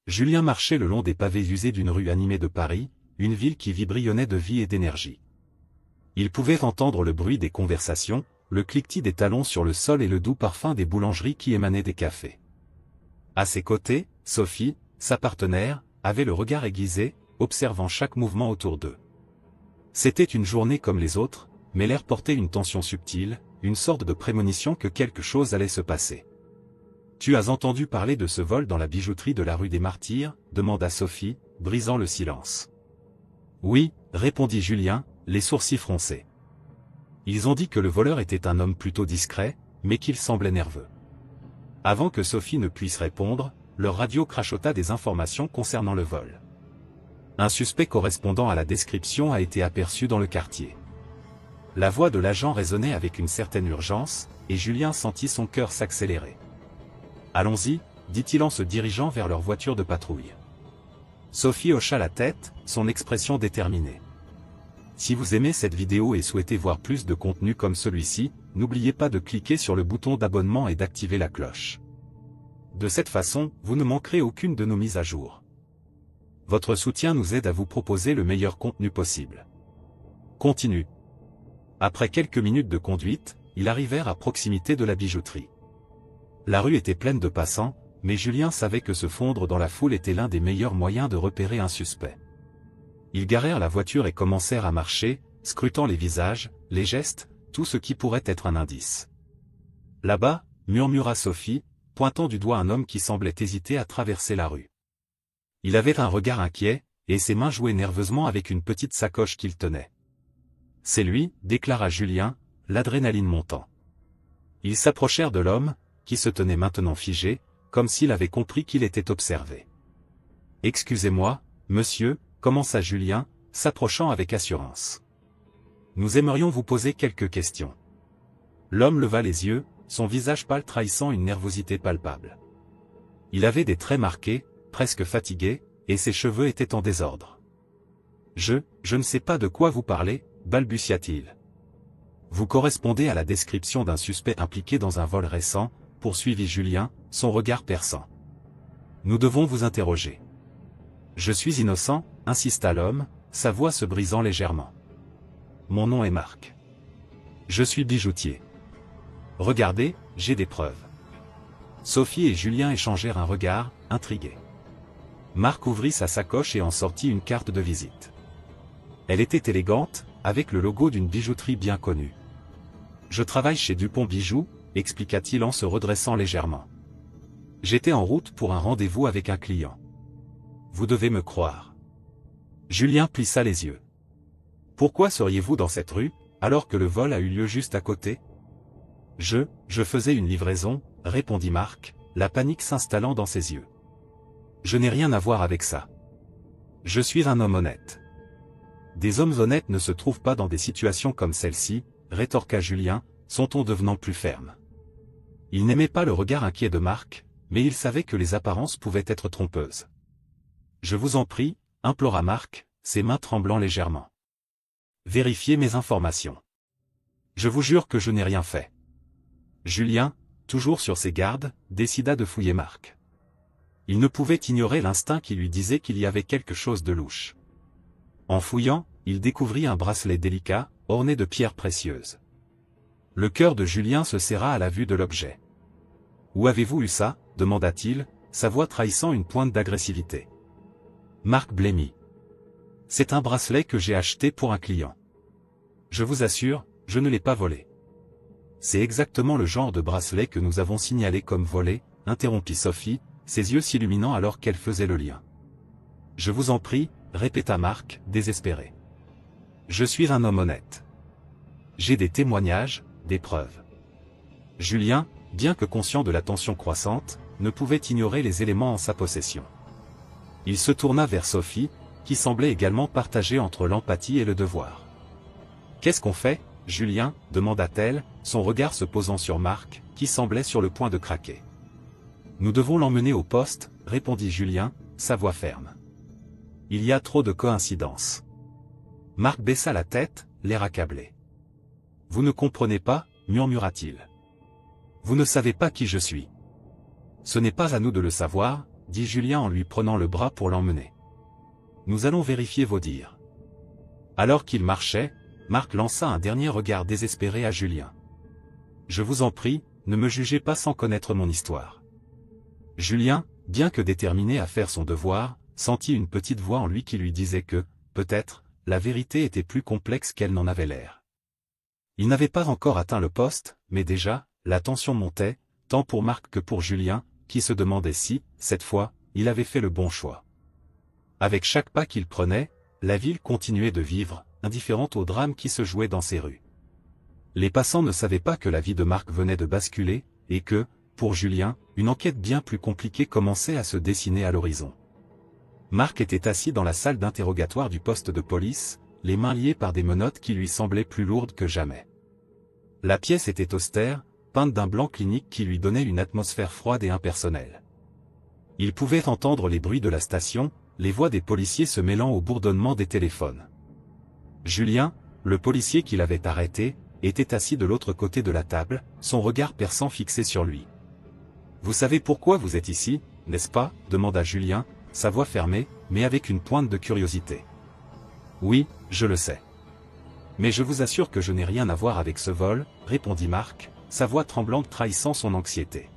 Julien marchait le long des pavés usés d'une rue animée de Paris, une ville qui vibrillonnait de vie et d'énergie. Il pouvait entendre le bruit des conversations, le cliquetis des talons sur le sol et le doux parfum des boulangeries qui émanaient des cafés. À ses côtés, Sophie, sa partenaire, avait le regard aiguisé, observant chaque mouvement autour d'eux. C'était une journée comme les autres, mais l'air portait une tension subtile, une sorte de prémonition que quelque chose allait se passer. « Tu as entendu parler de ce vol dans la bijouterie de la rue des Martyrs ?» demanda Sophie, brisant le silence. « Oui » répondit Julien, les sourcils froncés. Ils ont dit que le voleur était un homme plutôt discret, mais qu'il semblait nerveux. Avant que Sophie ne puisse répondre, leur radio crachota des informations concernant le vol. Un suspect correspondant à la description a été aperçu dans le quartier. La voix de l'agent résonnait avec une certaine urgence, et Julien sentit son cœur s'accélérer. « Allons-y » dit-il en se dirigeant vers leur voiture de patrouille. Sophie hocha la tête, son expression déterminée. Si vous aimez cette vidéo et souhaitez voir plus de contenu comme celui-ci, n'oubliez pas de cliquer sur le bouton d'abonnement et d'activer la cloche. De cette façon, vous ne manquerez aucune de nos mises à jour. Votre soutien nous aide à vous proposer le meilleur contenu possible. Continue. Après quelques minutes de conduite, ils arrivèrent à proximité de la bijouterie. La rue était pleine de passants, mais Julien savait que se fondre dans la foule était l'un des meilleurs moyens de repérer un suspect. Ils garèrent la voiture et commencèrent à marcher, scrutant les visages, les gestes, tout ce qui pourrait être un indice. « Là-bas » murmura Sophie, pointant du doigt un homme qui semblait hésiter à traverser la rue. Il avait un regard inquiet, et ses mains jouaient nerveusement avec une petite sacoche qu'il tenait. « C'est lui » déclara Julien, l'adrénaline montant. Ils s'approchèrent de l'homme, qui se tenait maintenant figé, comme s'il avait compris qu'il était observé. « Excusez-moi, monsieur » commença Julien, s'approchant avec assurance. « Nous aimerions vous poser quelques questions. » L'homme leva les yeux, son visage pâle trahissant une nervosité palpable. Il avait des traits marqués, presque fatigués, et ses cheveux étaient en désordre. « Je ne sais pas de quoi vous parlez » balbutia-t-il. « Vous correspondez à la description d'un suspect impliqué dans un vol récent » poursuivit Julien, son regard perçant. « Nous devons vous interroger. »« Je suis innocent » insista l'homme, sa voix se brisant légèrement. « Mon nom est Marc. Je suis bijoutier. Regardez, j'ai des preuves. » Sophie et Julien échangèrent un regard, intrigués. Marc ouvrit sa sacoche et en sortit une carte de visite. Elle était élégante, avec le logo d'une bijouterie bien connue. « Je travaille chez Dupont Bijoux » expliqua-t-il en se redressant légèrement. « J'étais en route pour un rendez-vous avec un client. Vous devez me croire. » Julien plissa les yeux. « Pourquoi seriez-vous dans cette rue, alors que le vol a eu lieu juste à côté ?»« Je faisais une livraison, » répondit Marc, la panique s'installant dans ses yeux. « Je n'ai rien à voir avec ça. Je suis un homme honnête. »« Des hommes honnêtes ne se trouvent pas dans des situations comme celle-ci, » rétorqua Julien, son ton devenant plus ferme. Il n'aimait pas le regard inquiet de Marc, mais il savait que les apparences pouvaient être trompeuses. « Je vous en prie » implora Marc, ses mains tremblant légèrement. « Vérifiez mes informations. Je vous jure que je n'ai rien fait. » Julien, toujours sur ses gardes, décida de fouiller Marc. Il ne pouvait ignorer l'instinct qui lui disait qu'il y avait quelque chose de louche. En fouillant, il découvrit un bracelet délicat, orné de pierres précieuses. Le cœur de Julien se serra à la vue de l'objet. « Où avez-vous eu ça » demanda-t-il, sa voix trahissant une pointe d'agressivité. Marc blêmit. « C'est un bracelet que j'ai acheté pour un client. Je vous assure, je ne l'ai pas volé. »« C'est exactement le genre de bracelet que nous avons signalé comme volé » interrompit Sophie, ses yeux s'illuminant alors qu'elle faisait le lien. « Je vous en prie » répéta Marc, désespéré. « Je suis un homme honnête. J'ai des témoignages, des preuves. » Julien, bien que conscient de la tension croissante, ne pouvait ignorer les éléments en sa possession. Il se tourna vers Sophie, qui semblait également partagée entre l'empathie et le devoir. « Qu'est-ce qu'on fait, Julien » demanda-t-elle, son regard se posant sur Marc, qui semblait sur le point de craquer. « Nous devons l'emmener au poste » répondit Julien, sa voix ferme. « Il y a trop de coïncidences. » Marc baissa la tête, l'air accablé. « Vous ne comprenez pas » murmura-t-il. « Vous ne savez pas qui je suis. »« Ce n'est pas à nous de le savoir » dit Julien en lui prenant le bras pour l'emmener. Nous allons vérifier vos dires. Alors qu'il marchait, Marc lança un dernier regard désespéré à Julien. Je vous en prie, ne me jugez pas sans connaître mon histoire. Julien, bien que déterminé à faire son devoir, sentit une petite voix en lui qui lui disait que, peut-être, la vérité était plus complexe qu'elle n'en avait l'air. Il n'avait pas encore atteint le poste, mais déjà, la tension montait, tant pour Marc que pour Julien, qui se demandait si, cette fois, il avait fait le bon choix. Avec chaque pas qu'il prenait, la ville continuait de vivre, indifférente au drame qui se jouait dans ses rues. Les passants ne savaient pas que la vie de Marc venait de basculer, et que, pour Julien, une enquête bien plus compliquée commençait à se dessiner à l'horizon. Marc était assis dans la salle d'interrogatoire du poste de police, les mains liées par des menottes qui lui semblaient plus lourdes que jamais. La pièce était austère, peinte d'un blanc clinique qui lui donnait une atmosphère froide et impersonnelle. Il pouvait entendre les bruits de la station, les voix des policiers se mêlant au bourdonnement des téléphones. Julien, le policier qui l'avait arrêté, était assis de l'autre côté de la table, son regard perçant fixé sur lui. « Vous savez pourquoi vous êtes ici, n'est-ce pas » demanda Julien, sa voix fermée, mais avec une pointe de curiosité. « Oui, je le sais. Mais je vous assure que je n'ai rien à voir avec ce vol, » répondit Marc, sa voix tremblante trahissant son anxiété.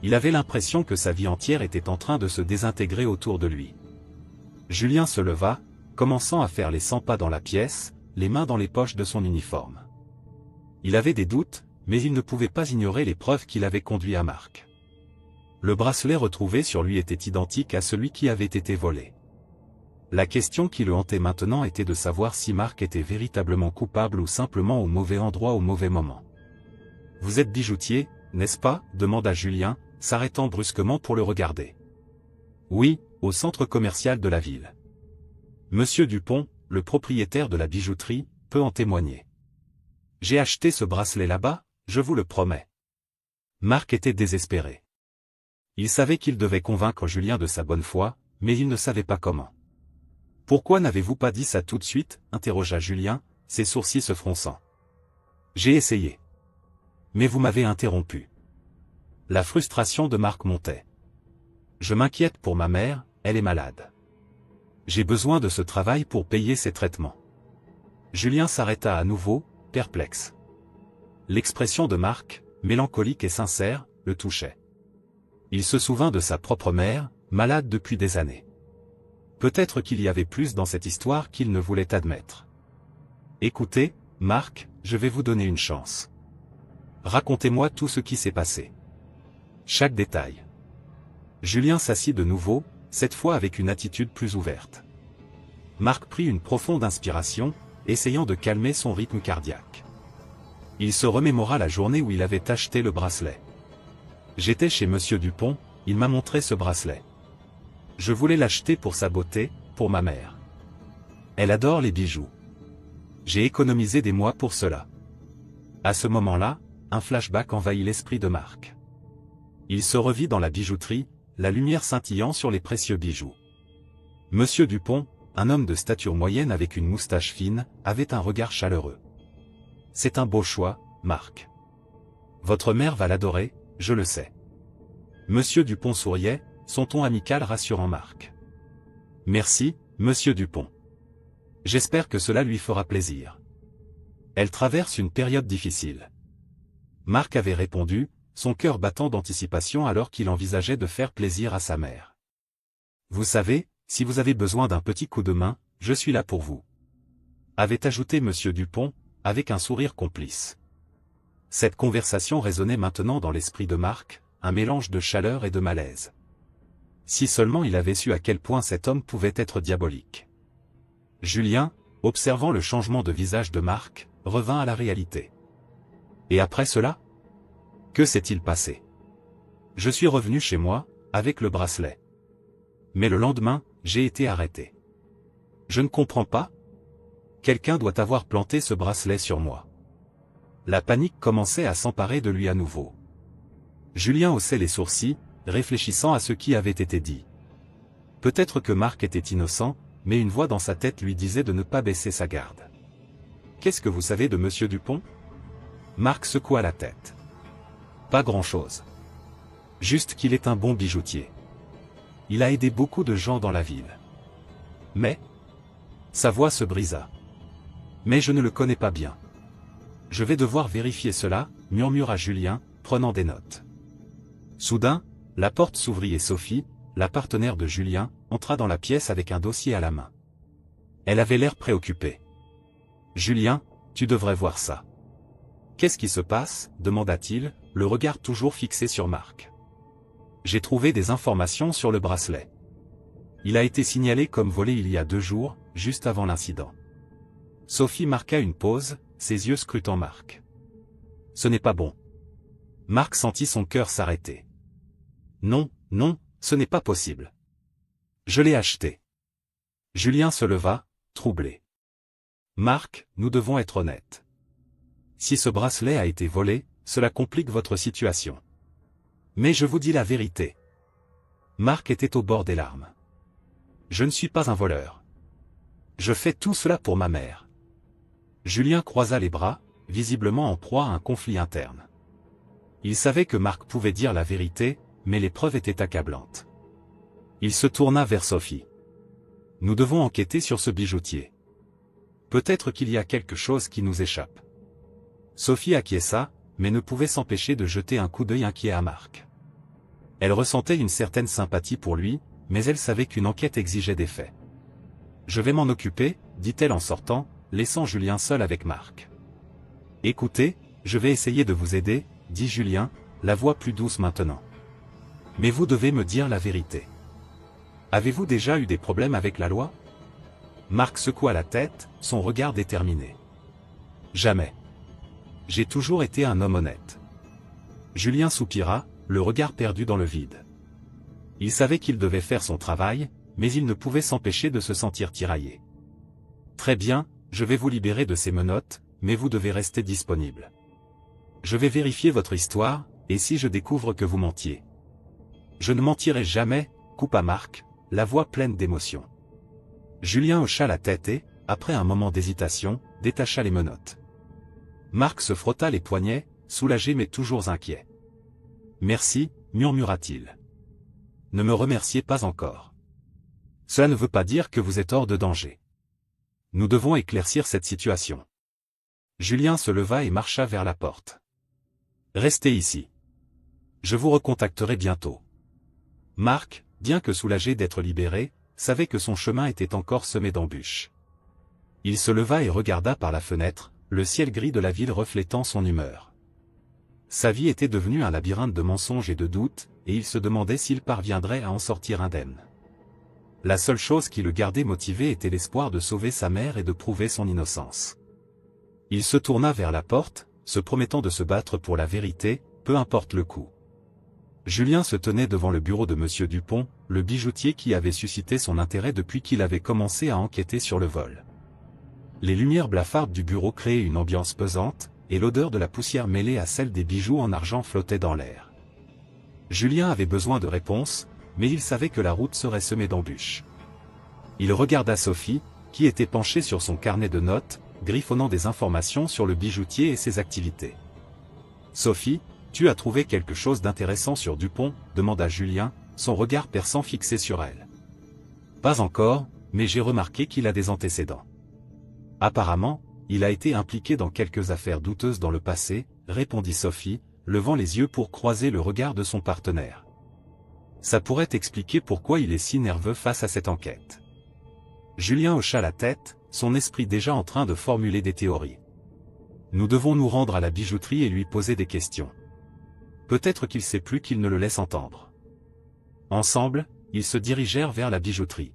Il avait l'impression que sa vie entière était en train de se désintégrer autour de lui. Julien se leva, commençant à faire les 100 pas dans la pièce, les mains dans les poches de son uniforme. Il avait des doutes, mais il ne pouvait pas ignorer les preuves qui l'avaient conduit à Marc. Le bracelet retrouvé sur lui était identique à celui qui avait été volé. La question qui le hantait maintenant était de savoir si Marc était véritablement coupable ou simplement au mauvais endroit au mauvais moment. « Vous êtes bijoutier, n'est-ce pas » demanda Julien, s'arrêtant brusquement pour le regarder. « Oui, au centre commercial de la ville. Monsieur Dupont, le propriétaire de la bijouterie, peut en témoigner. J'ai acheté ce bracelet là-bas, je vous le promets. » Marc était désespéré. Il savait qu'il devait convaincre Julien de sa bonne foi, mais il ne savait pas comment. « Pourquoi n'avez-vous pas dit ça tout de suite » interrogea Julien, ses sourcils se fronçant. « J'ai essayé. Mais vous m'avez interrompu. » La frustration de Marc montait. « Je m'inquiète pour ma mère, elle est malade. J'ai besoin de ce travail pour payer ses traitements. » Julien s'arrêta à nouveau, perplexe. L'expression de Marc, mélancolique et sincère, le touchait. Il se souvint de sa propre mère, malade depuis des années. Peut-être qu'il y avait plus dans cette histoire qu'il ne voulait admettre. « Écoutez, Marc, je vais vous donner une chance. Racontez-moi tout ce qui s'est passé. Chaque détail. » Julien s'assit de nouveau, cette fois avec une attitude plus ouverte. Marc prit une profonde inspiration, essayant de calmer son rythme cardiaque. Il se remémora la journée où il avait acheté le bracelet. « J'étais chez Monsieur Dupont, il m'a montré ce bracelet. Je voulais l'acheter pour sa beauté, pour ma mère. Elle adore les bijoux. J'ai économisé des mois pour cela. » À ce moment-là, un flashback envahit l'esprit de Marc. Il se revit dans la bijouterie, la lumière scintillant sur les précieux bijoux. Monsieur Dupont, un homme de stature moyenne avec une moustache fine, avait un regard chaleureux. « C'est un beau choix, Marc. Votre mère va l'adorer, je le sais. » Monsieur Dupont souriait, son ton amical rassurant Marc. « Merci, Monsieur Dupont. J'espère que cela lui fera plaisir. Elle traverse une période difficile. » Marc avait répondu, son cœur battant d'anticipation alors qu'il envisageait de faire plaisir à sa mère. « Vous savez, si vous avez besoin d'un petit coup de main, je suis là pour vous. » avait ajouté Monsieur Dupont, avec un sourire complice. Cette conversation résonnait maintenant dans l'esprit de Marc, un mélange de chaleur et de malaise. Si seulement il avait su à quel point cet homme pouvait être diabolique. Julien, observant le changement de visage de Marc, revint à la réalité. Et après cela ? Que s'est-il passé ? Je suis revenu chez moi, avec le bracelet. Mais le lendemain, j'ai été arrêté. Je ne comprends pas. Quelqu'un doit avoir planté ce bracelet sur moi. La panique commençait à s'emparer de lui à nouveau. Julien haussait les sourcils, réfléchissant à ce qui avait été dit. Peut-être que Marc était innocent, mais une voix dans sa tête lui disait de ne pas baisser sa garde. « Qu'est-ce que vous savez de Monsieur Dupont » Marc secoua la tête. « Pas grand-chose. Juste qu'il est un bon bijoutier. il a aidé beaucoup de gens dans la ville. Mais sa voix se brisa. Mais je ne le connais pas bien. Je vais devoir vérifier cela, murmura Julien, prenant des notes. Soudain, la porte s'ouvrit et Sophie, la partenaire de Julien, entra dans la pièce avec un dossier à la main. Elle avait l'air préoccupée. « Julien, tu devrais voir ça. »« Qu'est-ce qui se passe ?» demanda-t-il, le regard toujours fixé sur Marc. « J'ai trouvé des informations sur le bracelet. Il a été signalé comme volé il y a 2 jours, juste avant l'incident. » Sophie marqua une pause, ses yeux scrutant Marc. « Ce n'est pas bon. » Marc sentit son cœur s'arrêter. « Non, non, ce n'est pas possible. Je l'ai acheté. » Julien se leva, troublé. « Marc, nous devons être honnêtes. Si ce bracelet a été volé, cela complique votre situation. Mais je vous dis la vérité. » Marc était au bord des larmes. « Je ne suis pas un voleur. Je fais tout cela pour ma mère. » Julien croisa les bras, visiblement en proie à un conflit interne. Il savait que Marc pouvait dire la vérité, mais les preuves étaient accablantes. Il se tourna vers Sophie. « Nous devons enquêter sur ce bijoutier. Peut-être qu'il y a quelque chose qui nous échappe. » Sophie acquiesça, mais ne pouvait s'empêcher de jeter un coup d'œil inquiet à Marc. Elle ressentait une certaine sympathie pour lui, mais elle savait qu'une enquête exigeait des faits. « Je vais m'en occuper, » dit-elle en sortant, laissant Julien seul avec Marc. « Écoutez, je vais essayer de vous aider, » dit Julien, la voix plus douce maintenant. « Mais vous devez me dire la vérité. Avez-vous déjà eu des problèmes avec la loi ?» Marc secoua la tête, son regard déterminé. « Jamais. J'ai toujours été un homme honnête. » Julien soupira, le regard perdu dans le vide. Il savait qu'il devait faire son travail, mais il ne pouvait s'empêcher de se sentir tiraillé. « Très bien, je vais vous libérer de ces menottes, mais vous devez rester disponible. Je vais vérifier votre histoire, et si je découvre que vous mentiez. »« Je ne mentirai jamais, » coupa Marc, la voix pleine d'émotion. Julien hocha la tête et, après un moment d'hésitation, détacha les menottes. Marc se frotta les poignets, soulagé mais toujours inquiet. « Merci, » murmura-t-il. « Ne me remerciez pas encore. Cela ne veut pas dire que vous êtes hors de danger. Nous devons éclaircir cette situation. » Julien se leva et marcha vers la porte. « Restez ici. Je vous recontacterai bientôt. » Marc, bien que soulagé d'être libéré, savait que son chemin était encore semé d'embûches. Il se leva et regarda par la fenêtre, le ciel gris de la ville reflétant son humeur. Sa vie était devenue un labyrinthe de mensonges et de doutes, et il se demandait s'il parviendrait à en sortir indemne. La seule chose qui le gardait motivé était l'espoir de sauver sa mère et de prouver son innocence. Il se tourna vers la porte, se promettant de se battre pour la vérité, peu importe le coût. Julien se tenait devant le bureau de M. Dupont, le bijoutier qui avait suscité son intérêt depuis qu'il avait commencé à enquêter sur le vol. Les lumières blafardes du bureau créaient une ambiance pesante, et l'odeur de la poussière mêlée à celle des bijoux en argent flottait dans l'air. Julien avait besoin de réponses, mais il savait que la route serait semée d'embûches. Il regarda Sophie, qui était penchée sur son carnet de notes, griffonnant des informations sur le bijoutier et ses activités. « Sophie, tu as trouvé quelque chose d'intéressant sur Dupont ?» demanda Julien, son regard perçant fixé sur elle. « Pas encore, mais j'ai remarqué qu'il a des antécédents. Apparemment, il a été impliqué dans quelques affaires douteuses dans le passé, » répondit Sophie, levant les yeux pour croiser le regard de son partenaire. « Ça pourrait expliquer pourquoi il est si nerveux face à cette enquête. » Julien hocha la tête, son esprit déjà en train de formuler des théories. « Nous devons nous rendre à la bijouterie et lui poser des questions. Peut-être qu'il sait plus qu'il ne le laisse entendre. » Ensemble, ils se dirigèrent vers la bijouterie.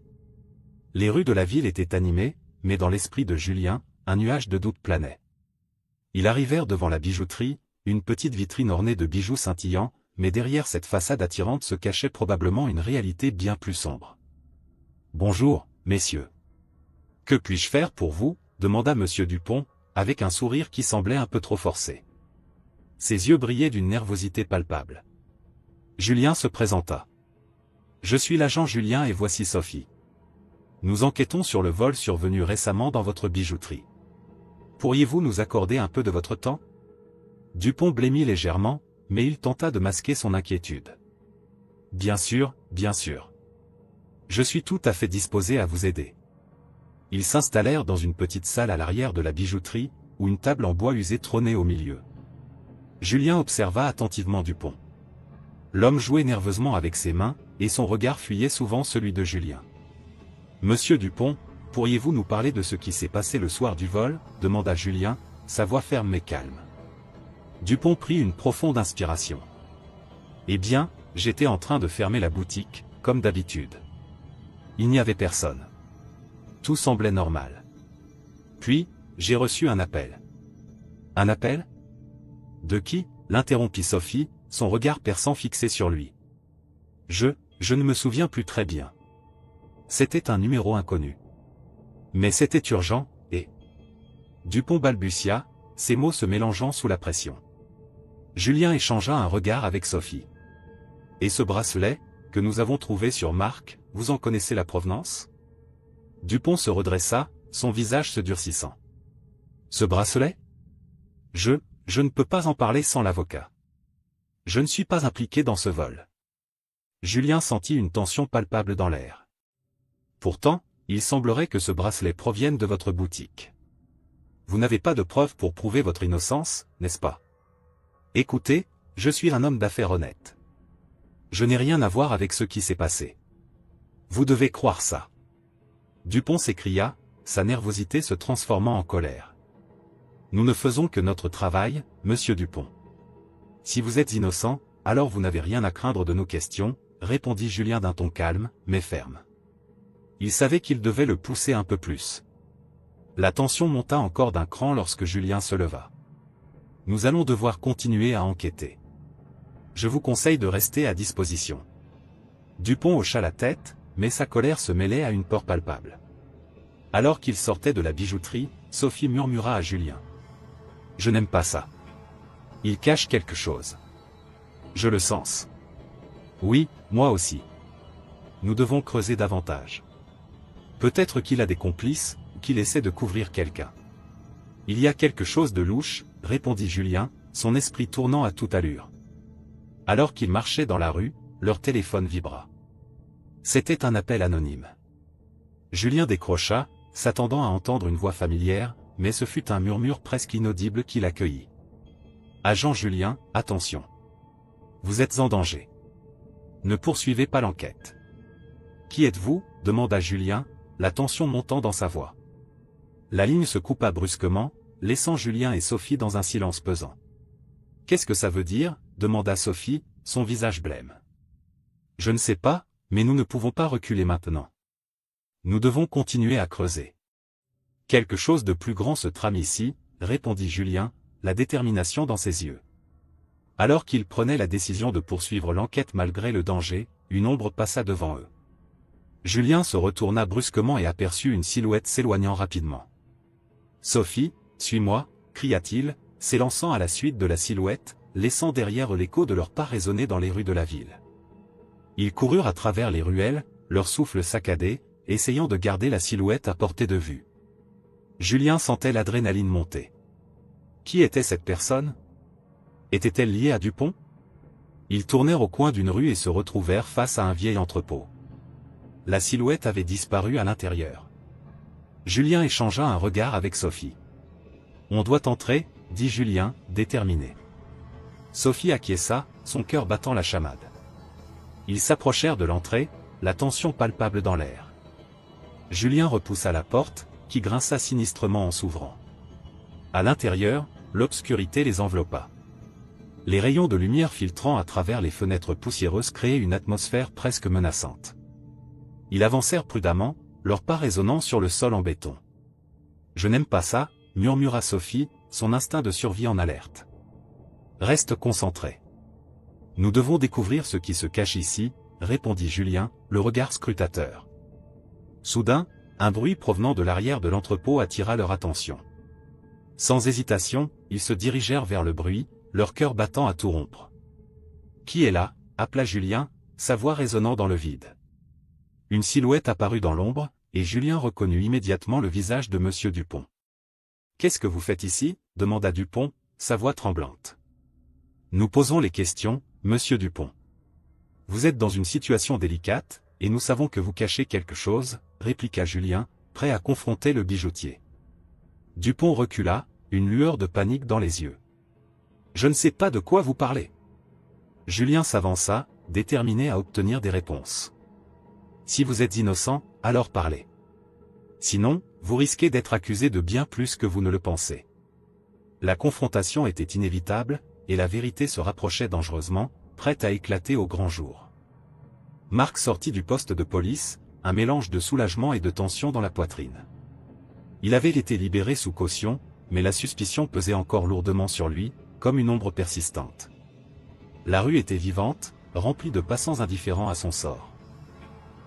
Les rues de la ville étaient animées, mais dans l'esprit de Julien, un nuage de doute planait. Ils arrivèrent devant la bijouterie, une petite vitrine ornée de bijoux scintillants, mais derrière cette façade attirante se cachait probablement une réalité bien plus sombre. « Bonjour, messieurs. Que puis-je faire pour vous ?» demanda M. Dupont, avec un sourire qui semblait un peu trop forcé. Ses yeux brillaient d'une nervosité palpable. Julien se présenta. « Je suis l'agent Julien et voici Sophie. Nous enquêtons sur le vol survenu récemment dans votre bijouterie. Pourriez-vous nous accorder un peu de votre temps ?» Dupont blêmit légèrement, mais il tenta de masquer son inquiétude. « Bien sûr, bien sûr. Je suis tout à fait disposé à vous aider. Ils s'installèrent dans une petite salle à l'arrière de la bijouterie, où une table en bois usé trônait au milieu. Julien observa attentivement Dupont. L'homme jouait nerveusement avec ses mains, et son regard fuyait souvent celui de Julien. « Monsieur Dupont, pourriez-vous nous parler de ce qui s'est passé le soir du vol ?» demanda Julien, sa voix ferme mais calme. Dupont prit une profonde inspiration. « Eh bien, j'étais en train de fermer la boutique, comme d'habitude. Il n'y avait personne. Tout semblait normal. Puis, j'ai reçu un appel. »« Un appel ? De qui ?» l'interrompit Sophie, son regard perçant fixé sur lui. « Je ne me souviens plus très bien. C'était un numéro inconnu. Mais c'était urgent, et... » Dupont balbutia, ses mots se mélangeant sous la pression. Julien échangea un regard avec Sophie. « Et ce bracelet, que nous avons trouvé sur Marc, vous en connaissez la provenance ?» Dupont se redressa, son visage se durcissant. « Ce bracelet ? Je ne peux pas en parler sans l'avocat. Je ne suis pas impliqué dans ce vol. » Julien sentit une tension palpable dans l'air. « Pourtant, il semblerait que ce bracelet provienne de votre boutique. Vous n'avez pas de preuves pour prouver votre innocence, n'est-ce pas ? Écoutez, je suis un homme d'affaires honnête. Je n'ai rien à voir avec ce qui s'est passé. Vous devez croire ça. » Dupont s'écria, sa nervosité se transformant en colère. « Nous ne faisons que notre travail, monsieur Dupont. Si vous êtes innocent, alors vous n'avez rien à craindre de nos questions, » répondit Julien d'un ton calme, mais ferme. Il savait qu'il devait le pousser un peu plus. La tension monta encore d'un cran lorsque Julien se leva. « Nous allons devoir continuer à enquêter. Je vous conseille de rester à disposition. » Dupont hocha la tête, mais sa colère se mêlait à une peur palpable. Alors qu'il sortait de la bijouterie, Sophie murmura à Julien. « Je n'aime pas ça. Il cache quelque chose. Je le sens. » « Oui, moi aussi. Nous devons creuser davantage. Peut-être qu'il a des complices, ou qu'il essaie de couvrir quelqu'un. »« Il y a quelque chose de louche, » répondit Julien, son esprit tournant à toute allure. Alors qu'ils marchaient dans la rue, leur téléphone vibra. C'était un appel anonyme. Julien décrocha, s'attendant à entendre une voix familière, mais ce fut un murmure presque inaudible qui l'accueillit. « Agent Julien, attention. Vous êtes en danger. Ne poursuivez pas l'enquête. »« Qui êtes-vous » demanda Julien, la tension montant dans sa voix. La ligne se coupa brusquement, laissant Julien et Sophie dans un silence pesant. « Qu'est-ce que ça veut dire » demanda Sophie, son visage blême. « Je ne sais pas, mais nous ne pouvons pas reculer maintenant. Nous devons continuer à creuser. »« Quelque chose de plus grand se trame ici, » répondit Julien, la détermination dans ses yeux. Alors qu'ils prenaient la décision de poursuivre l'enquête malgré le danger, une ombre passa devant eux. Julien se retourna brusquement et aperçut une silhouette s'éloignant rapidement. « Sophie, suis-moi » cria-t-il, s'élançant à la suite de la silhouette, laissant derrière eux l'écho de leurs pas résonner dans les rues de la ville. Ils coururent à travers les ruelles, leur souffle saccadé, essayant de garder la silhouette à portée de vue. Julien sentait l'adrénaline monter. Qui était cette personne ? Était-elle liée à Dupont ? Ils tournèrent au coin d'une rue et se retrouvèrent face à un vieil entrepôt. La silhouette avait disparu à l'intérieur. Julien échangea un regard avec Sophie. « On doit entrer, » dit Julien, déterminé. Sophie acquiesça, son cœur battant la chamade. Ils s'approchèrent de l'entrée, la tension palpable dans l'air. Julien repoussa la porte, qui grinça sinistrement en s'ouvrant. À l'intérieur, l'obscurité les enveloppa. Les rayons de lumière filtrant à travers les fenêtres poussiéreuses créaient une atmosphère presque menaçante. Ils avancèrent prudemment, leurs pas résonnant sur le sol en béton. « Je n'aime pas ça » murmura Sophie, son instinct de survie en alerte. « Reste concentré. Nous devons découvrir ce qui se cache ici, » répondit Julien, le regard scrutateur. Soudain, un bruit provenant de l'arrière de l'entrepôt attira leur attention. Sans hésitation, ils se dirigèrent vers le bruit, leur cœur battant à tout rompre. « Qui est là » appela Julien, sa voix résonnant dans le vide. Une silhouette apparut dans l'ombre, et Julien reconnut immédiatement le visage de monsieur Dupont. « Qu'est-ce que vous faites ici » demanda Dupont, sa voix tremblante. « Nous posons les questions, monsieur Dupont. Vous êtes dans une situation délicate, et nous savons que vous cachez quelque chose, répliqua Julien, prêt à confronter le bijoutier. Dupont recula, une lueur de panique dans les yeux. Je ne sais pas de quoi vous parlez. Julien s'avança, déterminé à obtenir des réponses. Si vous êtes innocent, alors parlez. Sinon, vous risquez d'être accusé de bien plus que vous ne le pensez. La confrontation était inévitable, et la vérité se rapprochait dangereusement, prête à éclater au grand jour. Marc sortit du poste de police, un mélange de soulagement et de tension dans la poitrine. Il avait été libéré sous caution, mais la suspicion pesait encore lourdement sur lui, comme une ombre persistante. La rue était vivante, remplie de passants indifférents à son sort.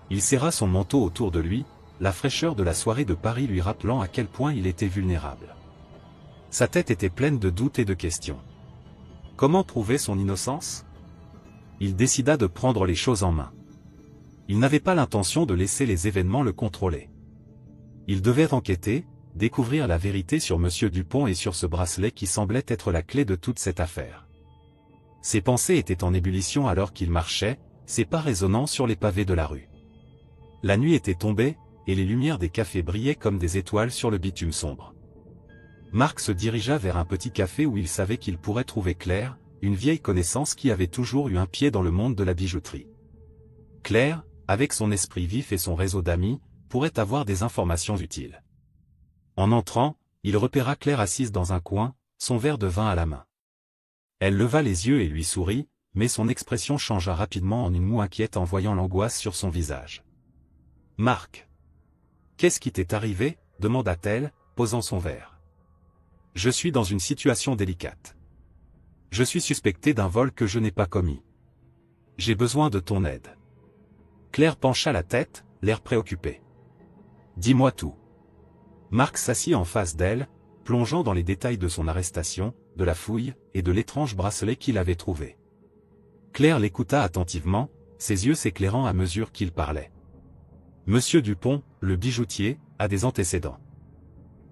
Il serra son manteau autour de lui, la fraîcheur de la soirée de Paris lui rappelant à quel point il était vulnérable. Sa tête était pleine de doutes et de questions. Comment prouver son innocence? Il décida de prendre les choses en main. Il n'avait pas l'intention de laisser les événements le contrôler. Il devait enquêter, découvrir la vérité sur M. Dupont et sur ce bracelet qui semblait être la clé de toute cette affaire. Ses pensées étaient en ébullition alors qu'il marchait, ses pas résonnant sur les pavés de la rue. La nuit était tombée, et les lumières des cafés brillaient comme des étoiles sur le bitume sombre. Marc se dirigea vers un petit café où il savait qu'il pourrait trouver Claire, une vieille connaissance qui avait toujours eu un pied dans le monde de la bijouterie. Claire, avec son esprit vif et son réseau d'amis, pourrait avoir des informations utiles. En entrant, il repéra Claire assise dans un coin, son verre de vin à la main. Elle leva les yeux et lui sourit, mais son expression changea rapidement en une moue inquiète en voyant l'angoisse sur son visage. « Marc. Qu'est-ce qui t'est arrivé ?» demanda-t-elle, posant son verre. « Je suis dans une situation délicate. Je suis suspecté d'un vol que je n'ai pas commis. J'ai besoin de ton aide. » Claire pencha la tête, l'air préoccupé. « Dis-moi tout. » Marc s'assit en face d'elle, plongeant dans les détails de son arrestation, de la fouille, et de l'étrange bracelet qu'il avait trouvé. Claire l'écouta attentivement, ses yeux s'éclairant à mesure qu'il parlait. « Monsieur Dupont, le bijoutier, a des antécédents.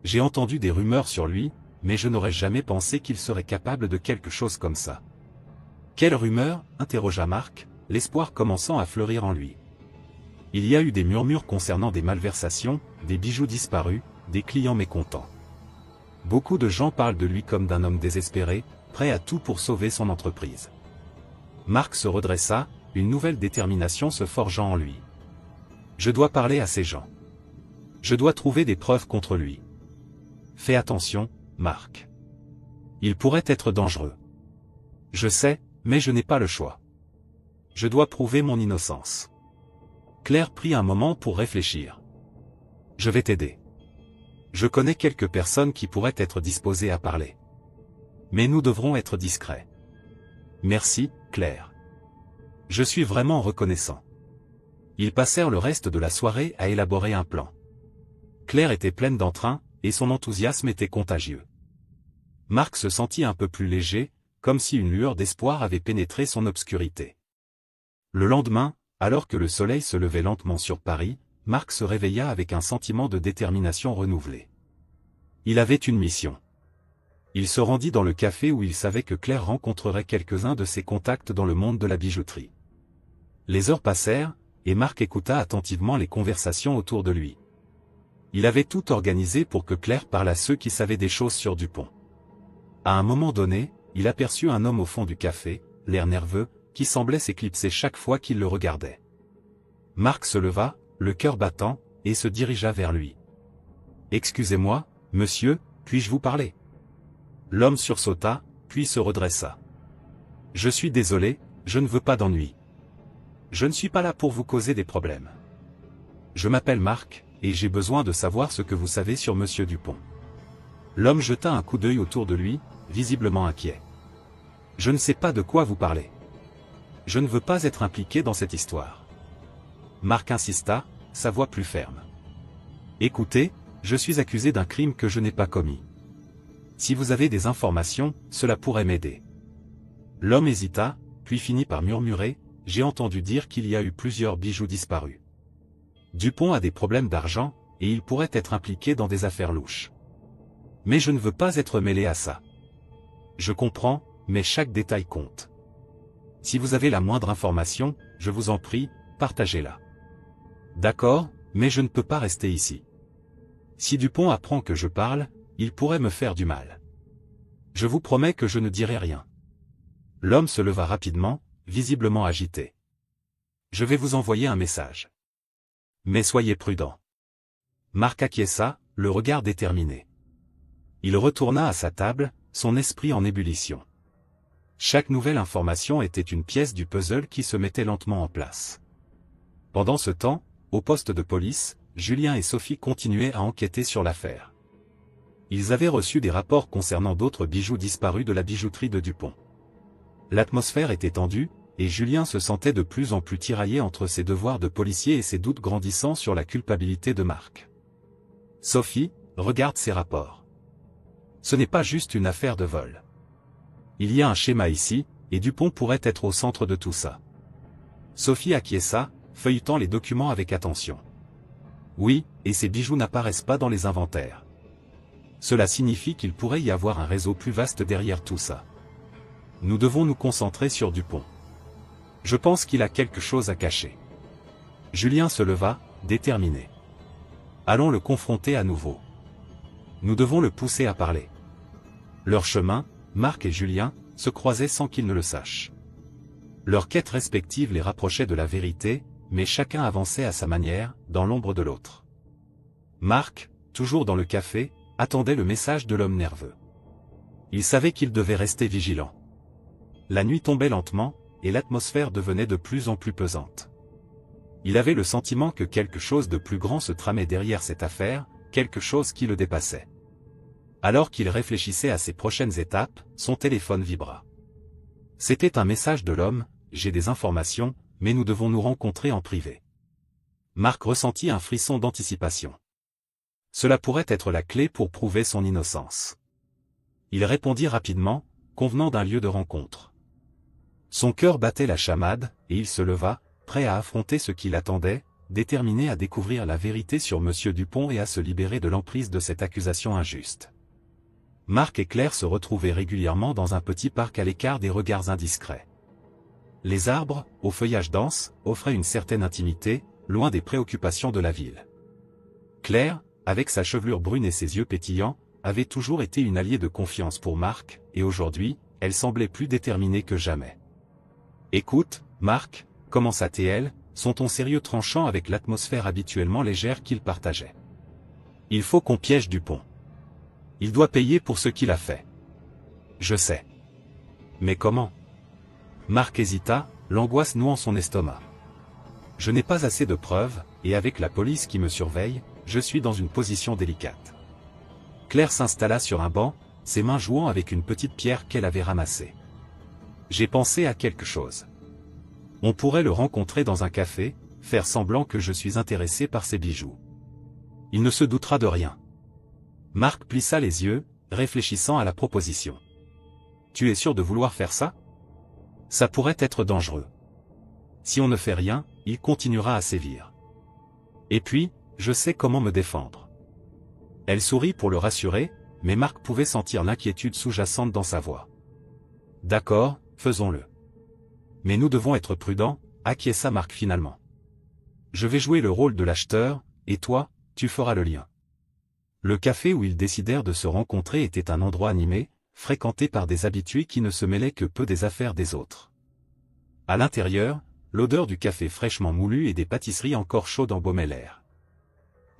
J'ai entendu des rumeurs sur lui, mais je n'aurais jamais pensé qu'il serait capable de quelque chose comme ça. »« Quelle rumeur ?» interrogea Marc, l'espoir commençant à fleurir en lui. « Il y a eu des murmures concernant des malversations, des bijoux disparus, des clients mécontents. Beaucoup de gens parlent de lui comme d'un homme désespéré, prêt à tout pour sauver son entreprise. » Marc se redressa, une nouvelle détermination se forgeant en lui. « Je dois parler à ces gens. Je dois trouver des preuves contre lui. Fais attention, Marc. Il pourrait être dangereux. Je sais, mais je n'ai pas le choix. Je dois prouver mon innocence. » Claire prit un moment pour réfléchir. « Je vais t'aider. Je connais quelques personnes qui pourraient être disposées à parler. Mais nous devrons être discrets. Merci, Claire. Je suis vraiment reconnaissant. » Ils passèrent le reste de la soirée à élaborer un plan. Claire était pleine d'entrain, et son enthousiasme était contagieux. Marc se sentit un peu plus léger, comme si une lueur d'espoir avait pénétré son obscurité. Le lendemain, alors que le soleil se levait lentement sur Paris, Marc se réveilla avec un sentiment de détermination renouvelée. Il avait une mission. Il se rendit dans le café où il savait que Claire rencontrerait quelques-uns de ses contacts dans le monde de la bijouterie. Les heures passèrent, et Marc écouta attentivement les conversations autour de lui. Il avait tout organisé pour que Claire parle à ceux qui savaient des choses sur Dupont. À un moment donné, il aperçut un homme au fond du café, l'air nerveux, qui semblait s'éclipser chaque fois qu'il le regardait. Marc se leva, le cœur battant, et se dirigea vers lui. « Excusez-moi, monsieur, puis-je vous parler ?» L'homme sursauta, puis se redressa. « Je suis désolé, je ne veux pas d'ennui. Je ne suis pas là pour vous causer des problèmes. Je m'appelle Marc, et j'ai besoin de savoir ce que vous savez sur monsieur Dupont. » L'homme jeta un coup d'œil autour de lui, visiblement inquiet. « Je ne sais pas de quoi vous parlez. Je ne veux pas être impliqué dans cette histoire. » Marc insista, sa voix plus ferme. « Écoutez, je suis accusé d'un crime que je n'ai pas commis. Si vous avez des informations, cela pourrait m'aider. » L'homme hésita, puis finit par murmurer, « J'ai entendu dire qu'il y a eu plusieurs bijoux disparus. Dupont a des problèmes d'argent, et il pourrait être impliqué dans des affaires louches. Mais je ne veux pas être mêlé à ça. Je comprends, mais chaque détail compte. Si vous avez la moindre information, je vous en prie, partagez-la. » D'accord, mais je ne peux pas rester ici. Si Dupont apprend que je parle, il pourrait me faire du mal. Je vous promets que je ne dirai rien. L'homme se leva rapidement, visiblement agité. Je vais vous envoyer un message. Mais soyez prudent. Marc acquiesça, le regard déterminé. Il retourna à sa table, son esprit en ébullition. Chaque nouvelle information était une pièce du puzzle qui se mettait lentement en place. Pendant ce temps, au poste de police, Julien et Sophie continuaient à enquêter sur l'affaire. Ils avaient reçu des rapports concernant d'autres bijoux disparus de la bijouterie de Dupont. L'atmosphère était tendue, et Julien se sentait de plus en plus tiraillé entre ses devoirs de policier et ses doutes grandissants sur la culpabilité de Marc. Sophie, regarde ces rapports. Ce n'est pas juste une affaire de vol. Il y a un schéma ici, et Dupont pourrait être au centre de tout ça. Sophie acquiesça, feuilletant les documents avec attention. Oui, et ces bijoux n'apparaissent pas dans les inventaires. Cela signifie qu'il pourrait y avoir un réseau plus vaste derrière tout ça. Nous devons nous concentrer sur Dupont. Je pense qu'il a quelque chose à cacher. Julien se leva, déterminé. Allons le confronter à nouveau. Nous devons le pousser à parler. Leur chemin, Marc et Julien, se croisaient sans qu'ils ne le sachent. Leurs quêtes respectives les rapprochaient de la vérité, mais chacun avançait à sa manière, dans l'ombre de l'autre. Marc, toujours dans le café, attendait le message de l'homme nerveux. Il savait qu'il devait rester vigilant. La nuit tombait lentement, et l'atmosphère devenait de plus en plus pesante. Il avait le sentiment que quelque chose de plus grand se tramait derrière cette affaire, quelque chose qui le dépassait. Alors qu'il réfléchissait à ses prochaines étapes, son téléphone vibra. C'était un message de l'homme, « J'ai des informations, mais nous devons nous rencontrer en privé. » Marc ressentit un frisson d'anticipation. Cela pourrait être la clé pour prouver son innocence. Il répondit rapidement, convenant d'un lieu de rencontre. Son cœur battait la chamade, et il se leva, prêt à affronter ce qui l'attendait, déterminé à découvrir la vérité sur M. Dupont et à se libérer de l'emprise de cette accusation injuste. Marc et Claire se retrouvaient régulièrement dans un petit parc à l'écart des regards indiscrets. Les arbres, au feuillage dense, offraient une certaine intimité, loin des préoccupations de la ville. Claire, avec sa chevelure brune et ses yeux pétillants, avait toujours été une alliée de confiance pour Marc, et aujourd'hui, elle semblait plus déterminée que jamais. « Écoute, Marc, commença T.L., son ton sérieux tranchant avec l'atmosphère habituellement légère qu'il partageait. Il faut qu'on piège Dupont. Il doit payer pour ce qu'il a fait. Je sais. Mais comment ? Marc hésita, l'angoisse nouant son estomac. Je n'ai pas assez de preuves, et avec la police qui me surveille, je suis dans une position délicate. Claire s'installa sur un banc, ses mains jouant avec une petite pierre qu'elle avait ramassée. J'ai pensé à quelque chose. On pourrait le rencontrer dans un café, faire semblant que je suis intéressé par ses bijoux. Il ne se doutera de rien. Marc plissa les yeux, réfléchissant à la proposition. Tu es sûr de vouloir faire ça ? Ça pourrait être dangereux. Si on ne fait rien, il continuera à sévir. Et puis, je sais comment me défendre. Elle sourit pour le rassurer, mais Marc pouvait sentir l'inquiétude sous-jacente dans sa voix. D'accord, faisons-le. Mais nous devons être prudents, acquiesça Marc finalement. Je vais jouer le rôle de l'acheteur, et toi, tu feras le lien. Le café où ils décidèrent de se rencontrer était un endroit animé, fréquenté par des habitués qui ne se mêlaient que peu des affaires des autres. À l'intérieur, l'odeur du café fraîchement moulu et des pâtisseries encore chaudes embaumaient l'air.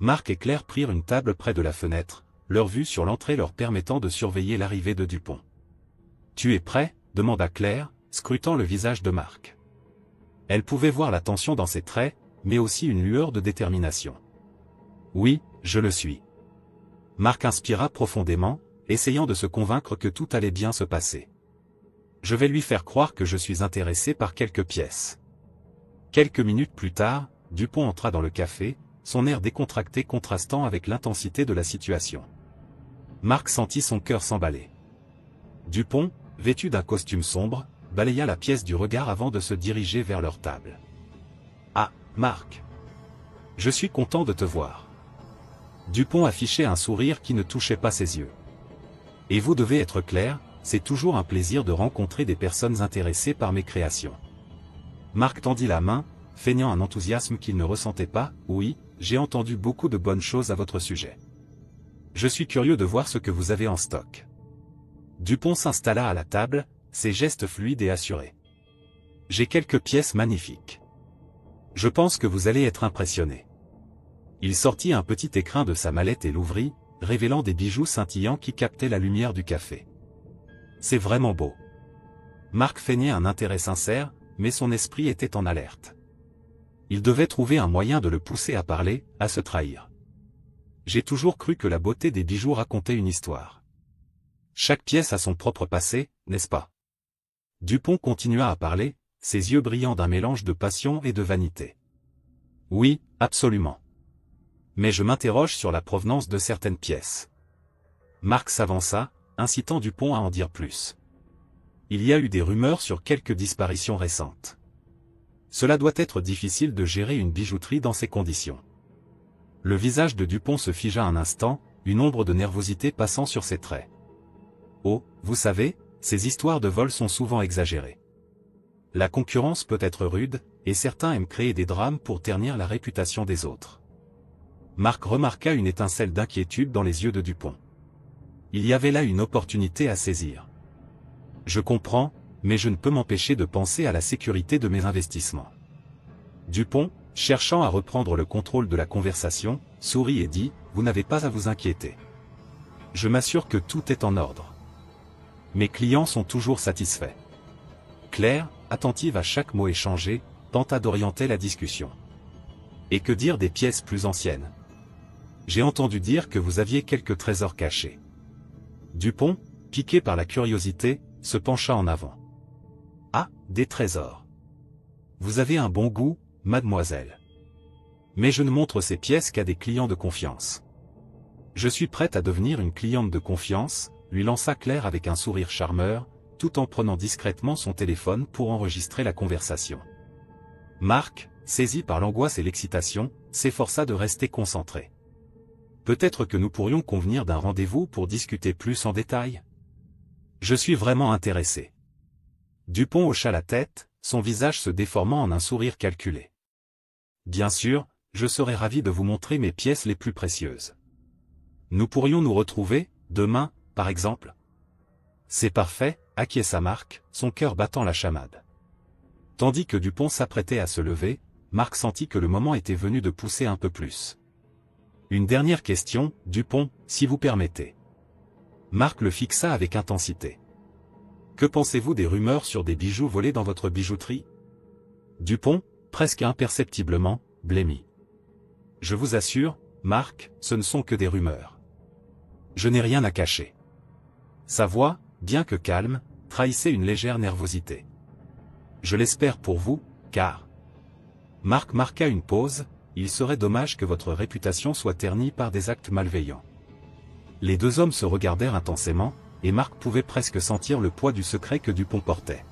Marc et Claire prirent une table près de la fenêtre, leur vue sur l'entrée leur permettant de surveiller l'arrivée de Dupont. « Tu es prêt ? Demanda Claire, scrutant le visage de Marc. Elle pouvait voir la tension dans ses traits, mais aussi une lueur de détermination. « Oui, je le suis. » Marc inspira profondément, essayant de se convaincre que tout allait bien se passer. « Je vais lui faire croire que je suis intéressé par quelques pièces. » Quelques minutes plus tard, Dupont entra dans le café, son air décontracté contrastant avec l'intensité de la situation. Marc sentit son cœur s'emballer. Dupont, vêtu d'un costume sombre, balaya la pièce du regard avant de se diriger vers leur table. « Ah, Marc. Je suis content de te voir. » Dupont affichait un sourire qui ne touchait pas ses yeux. « Et vous devez être clair, c'est toujours un plaisir de rencontrer des personnes intéressées par mes créations. » Marc tendit la main, feignant un enthousiasme qu'il ne ressentait pas. Oui, j'ai entendu beaucoup de bonnes choses à votre sujet. Je suis curieux de voir ce que vous avez en stock. Dupont s'installa à la table, ses gestes fluides et assurés. J'ai quelques pièces magnifiques. Je pense que vous allez être impressionné. Il sortit un petit écrin de sa mallette et l'ouvrit, révélant des bijoux scintillants qui captaient la lumière du café. C'est vraiment beau. Marc feignait un intérêt sincère, mais son esprit était en alerte. Il devait trouver un moyen de le pousser à parler, à se trahir. J'ai toujours cru que la beauté des bijoux racontait une histoire. Chaque pièce a son propre passé, n'est-ce pas? Dupont continua à parler, ses yeux brillant d'un mélange de passion et de vanité. Oui, absolument. Mais je m'interroge sur la provenance de certaines pièces. Marc s'avança, incitant Dupont à en dire plus. Il y a eu des rumeurs sur quelques disparitions récentes. Cela doit être difficile de gérer une bijouterie dans ces conditions. Le visage de Dupont se figea un instant, une ombre de nervosité passant sur ses traits. Oh, vous savez, ces histoires de vol sont souvent exagérées. La concurrence peut être rude, et certains aiment créer des drames pour ternir la réputation des autres. Marc remarqua une étincelle d'inquiétude dans les yeux de Dupont. Il y avait là une opportunité à saisir. Je comprends, mais je ne peux m'empêcher de penser à la sécurité de mes investissements. Dupont, cherchant à reprendre le contrôle de la conversation, sourit et dit, vous n'avez pas à vous inquiéter. Je m'assure que tout est en ordre. Mes clients sont toujours satisfaits. Claire, attentive à chaque mot échangé, tenta d'orienter la discussion. Et que dire des pièces plus anciennes? J'ai entendu dire que vous aviez quelques trésors cachés. Dupont, piqué par la curiosité, se pencha en avant. Ah, des trésors. Vous avez un bon goût, mademoiselle. Mais je ne montre ces pièces qu'à des clients de confiance. Je suis prête à devenir une cliente de confiance, lui lança Claire avec un sourire charmeur, tout en prenant discrètement son téléphone pour enregistrer la conversation. Marc, saisi par l'angoisse et l'excitation, s'efforça de rester concentré. Peut-être que nous pourrions convenir d'un rendez-vous pour discuter plus en détail? Je suis vraiment intéressé. Dupont hocha la tête, son visage se déformant en un sourire calculé. Bien sûr, je serai ravi de vous montrer mes pièces les plus précieuses. Nous pourrions nous retrouver, demain, par exemple? C'est parfait, acquiesça Marc, son cœur battant la chamade. Tandis que Dupont s'apprêtait à se lever, Marc sentit que le moment était venu de pousser un peu plus. Une dernière question, Dupont, si vous permettez. Marc le fixa avec intensité. Que pensez-vous des rumeurs sur des bijoux volés dans votre bijouterie? Dupont, presque imperceptiblement, blêmit. Je vous assure, Marc, ce ne sont que des rumeurs. Je n'ai rien à cacher. Sa voix, bien que calme, trahissait une légère nervosité. Je l'espère pour vous, car... Marc marqua une pause, il serait dommage que votre réputation soit ternie par des actes malveillants. Les deux hommes se regardèrent intensément, et Marc pouvait presque sentir le poids du secret que Dupont portait.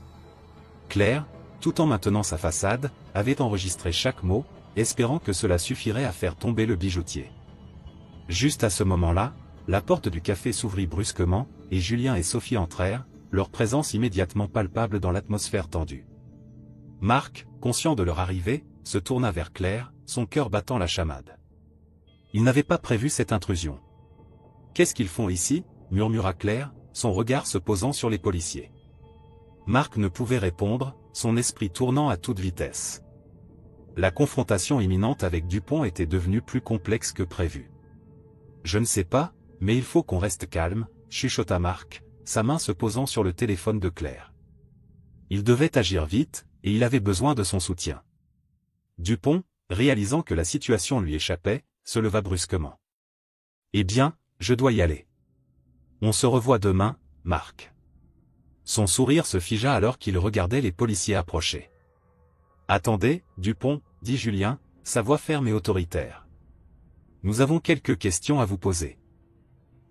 Claire, tout en maintenant sa façade, avait enregistré chaque mot, espérant que cela suffirait à faire tomber le bijoutier. Juste à ce moment-là, la porte du café s'ouvrit brusquement, et Julien et Sophie entrèrent, leur présence immédiatement palpable dans l'atmosphère tendue. Marc, conscient de leur arrivée, se tourna vers Claire, son cœur battant la chamade. Il n'avait pas prévu cette intrusion. « Qu'est-ce qu'ils font ici ?» murmura Claire, son regard se posant sur les policiers. Marc ne pouvait répondre, son esprit tournant à toute vitesse. La confrontation imminente avec Dupont était devenue plus complexe que prévu. « Je ne sais pas, mais il faut qu'on reste calme », chuchota Marc, sa main se posant sur le téléphone de Claire. Il devait agir vite, et il avait besoin de son soutien. Dupont, réalisant que la situation lui échappait, se leva brusquement. « Eh bien, je dois y aller. On se revoit demain, Marc. » Son sourire se figea alors qu'il regardait les policiers approcher. « Attendez, Dupont, » dit Julien, sa voix ferme et autoritaire. « Nous avons quelques questions à vous poser. »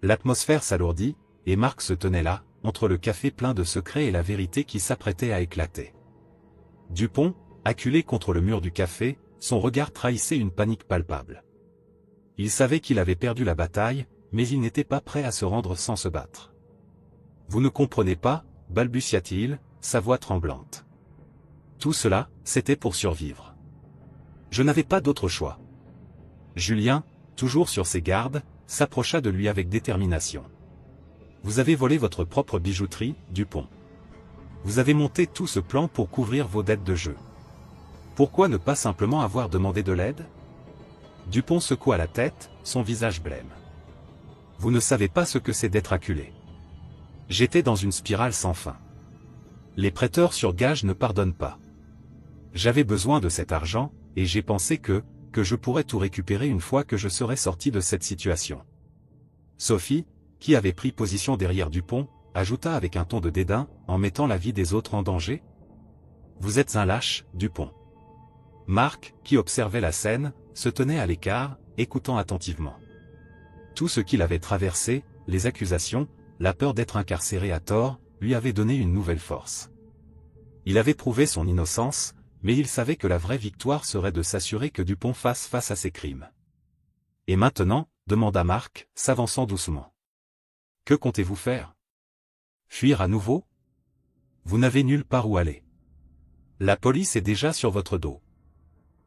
L'atmosphère s'alourdit, et Marc se tenait là, entre le café plein de secrets et la vérité qui s'apprêtait à éclater. Dupont, acculé contre le mur du café, son regard trahissait une panique palpable. Il savait qu'il avait perdu la bataille, mais il n'était pas prêt à se rendre sans se battre. « Vous ne comprenez pas ?» balbutia-t-il, sa voix tremblante. Tout cela, c'était pour survivre. Je n'avais pas d'autre choix. Julien, toujours sur ses gardes, s'approcha de lui avec détermination. Vous avez volé votre propre bijouterie, Dupont. Vous avez monté tout ce plan pour couvrir vos dettes de jeu. Pourquoi ne pas simplement avoir demandé de l'aide? Dupont secoua la tête, son visage blême. Vous ne savez pas ce que c'est d'être acculé. J'étais dans une spirale sans fin. Les prêteurs sur gage ne pardonnent pas. J'avais besoin de cet argent, et j'ai pensé que je pourrais tout récupérer une fois que je serais sorti de cette situation. Sophie, qui avait pris position derrière Dupont, ajouta avec un ton de dédain, en mettant la vie des autres en danger. Vous êtes un lâche, Dupont. Marc, qui observait la scène, se tenait à l'écart, écoutant attentivement. Tout ce qu'il avait traversé, les accusations, la peur d'être incarcéré à tort, lui avait donné une nouvelle force. Il avait prouvé son innocence, mais il savait que la vraie victoire serait de s'assurer que Dupont fasse face à ses crimes. Et maintenant, demanda Marc, s'avançant doucement. Que comptez-vous faire? Fuir à nouveau? Vous n'avez nulle part où aller. La police est déjà sur votre dos.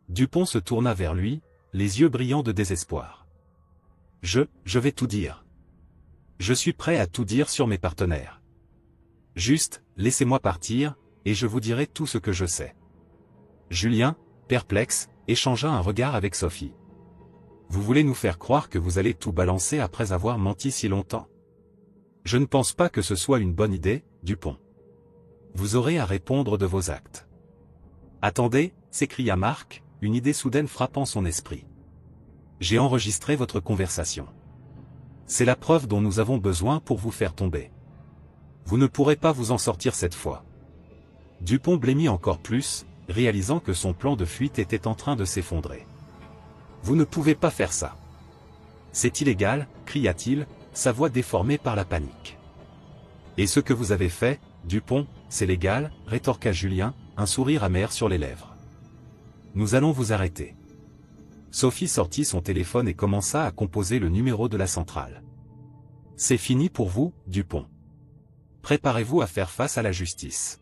Dupont se tourna vers lui, les yeux brillants de désespoir. Je vais tout dire. Je suis prêt à tout dire sur mes partenaires. Juste, laissez-moi partir, et je vous dirai tout ce que je sais. Julien, perplexe, échangea un regard avec Sophie. Vous voulez nous faire croire que vous allez tout balancer après avoir menti si longtemps? Je ne pense pas que ce soit une bonne idée, Dupont. Vous aurez à répondre de vos actes. Attendez, s'écria Marc, une idée soudaine frappant son esprit. J'ai enregistré votre conversation. C'est la preuve dont nous avons besoin pour vous faire tomber. Vous ne pourrez pas vous en sortir cette fois. Dupont blêmit encore plus, réalisant que son plan de fuite était en train de s'effondrer. Vous ne pouvez pas faire ça. C'est illégal, cria-t-il, sa voix déformée par la panique. Et ce que vous avez fait, Dupont, c'est légal, rétorqua Julien, un sourire amer sur les lèvres. Nous allons vous arrêter. Sophie sortit son téléphone et commença à composer le numéro de la centrale. C'est fini pour vous, Dupont. Préparez-vous à faire face à la justice.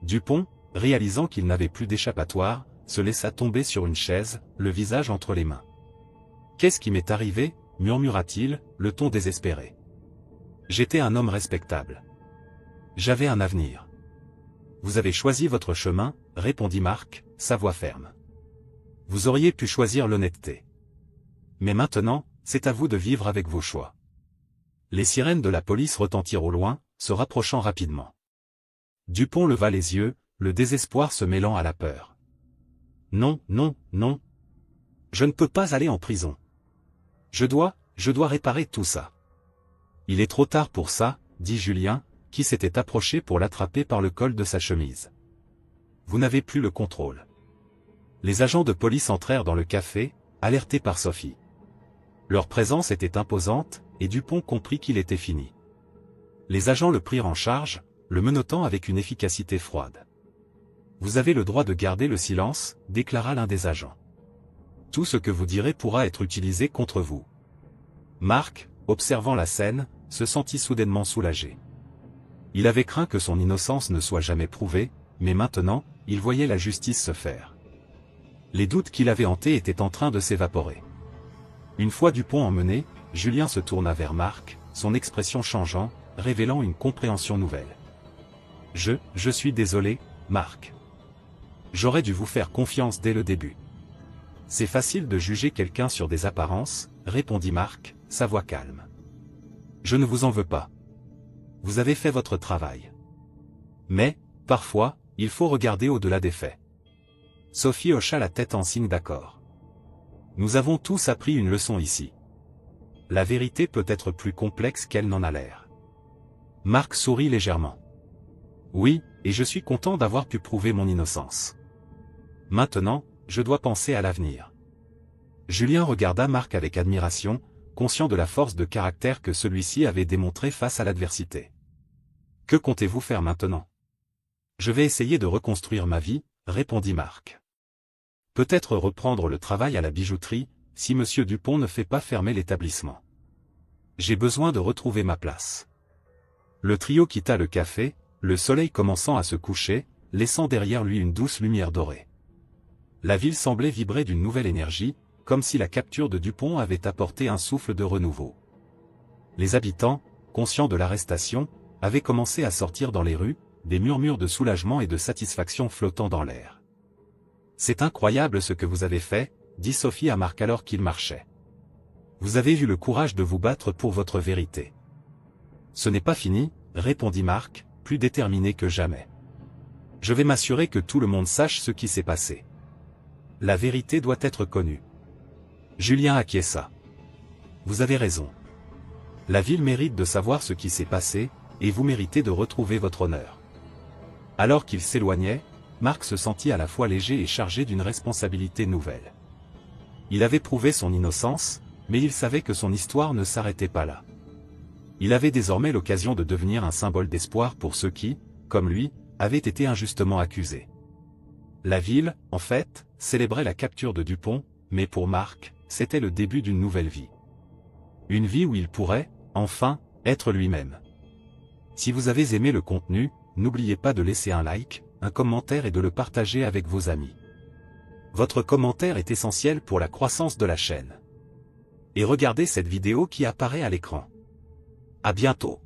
Dupont, réalisant qu'il n'avait plus d'échappatoire, se laissa tomber sur une chaise, le visage entre les mains. « Qu'est-ce qui m'est arrivé ?» murmura-t-il, le ton désespéré. « J'étais un homme respectable. J'avais un avenir. »« Vous avez choisi votre chemin, » répondit Marc, sa voix ferme. « Vous auriez pu choisir l'honnêteté. Mais maintenant, c'est à vous de vivre avec vos choix. » Les sirènes de la police retentirent au loin, se rapprochant rapidement. Dupont leva les yeux, le désespoir se mêlant à la peur. « Non, non, non. Je ne peux pas aller en prison. Je dois réparer tout ça. »« Il est trop tard pour ça, » dit Julien, qui s'était approché pour l'attraper par le col de sa chemise. « Vous n'avez plus le contrôle. » Les agents de police entrèrent dans le café, alertés par Sophie. Leur présence était imposante, et Dupont comprit qu'il était fini. Les agents le prirent en charge, le menottant avec une efficacité froide. « Vous avez le droit de garder le silence, » déclara l'un des agents. « Tout ce que vous direz pourra être utilisé contre vous. » Marc, observant la scène, se sentit soudainement soulagé. Il avait craint que son innocence ne soit jamais prouvée, mais maintenant, il voyait la justice se faire. Les doutes qu'il avait hantés étaient en train de s'évaporer. Une fois Dupont emmené, Julien se tourna vers Marc, son expression changeant, révélant une compréhension nouvelle. « Je suis désolé, Marc. J'aurais dû vous faire confiance dès le début. » « C'est facile de juger quelqu'un sur des apparences, » répondit Marc, sa voix calme. « Je ne vous en veux pas. Vous avez fait votre travail. Mais, parfois, il faut regarder au-delà des faits. » Sophie hocha la tête en signe d'accord. « Nous avons tous appris une leçon ici. La vérité peut être plus complexe qu'elle n'en a l'air. » Marc sourit légèrement. « Oui, et je suis content d'avoir pu prouver mon innocence. Maintenant, je dois penser à l'avenir. » Julien regarda Marc avec admiration, conscient de la force de caractère que celui-ci avait démontré face à l'adversité. « Que comptez-vous faire maintenant? »« Je vais essayer de reconstruire ma vie, » répondit Marc. « Peut-être reprendre le travail à la bijouterie, si M. Dupont ne fait pas fermer l'établissement. J'ai besoin de retrouver ma place. » Le trio quitta le café, le soleil commençant à se coucher, laissant derrière lui une douce lumière dorée. La ville semblait vibrer d'une nouvelle énergie, comme si la capture de Dupont avait apporté un souffle de renouveau. Les habitants, conscients de l'arrestation, avaient commencé à sortir dans les rues, des murmures de soulagement et de satisfaction flottant dans l'air. « C'est incroyable ce que vous avez fait », dit Sophie à Marc alors qu'il marchait. « Vous avez eu le courage de vous battre pour votre vérité. »« Ce n'est pas fini, » répondit Marc, plus déterminé que jamais. « Je vais m'assurer que tout le monde sache ce qui s'est passé. La vérité doit être connue. » Julien acquiesça. « Vous avez raison. La ville mérite de savoir ce qui s'est passé, et vous méritez de retrouver votre honneur. » Alors qu'il s'éloignait, Marc se sentit à la fois léger et chargé d'une responsabilité nouvelle. Il avait prouvé son innocence, mais il savait que son histoire ne s'arrêtait pas là. Il avait désormais l'occasion de devenir un symbole d'espoir pour ceux qui, comme lui, avaient été injustement accusés. La ville, en fait, célébrait la capture de Dupont, mais pour Marc, c'était le début d'une nouvelle vie. Une vie où il pourrait, enfin, être lui-même. Si vous avez aimé le contenu, n'oubliez pas de laisser un like, un commentaire et de le partager avec vos amis. Votre commentaire est essentiel pour la croissance de la chaîne. Et regardez cette vidéo qui apparaît à l'écran. À bientôt.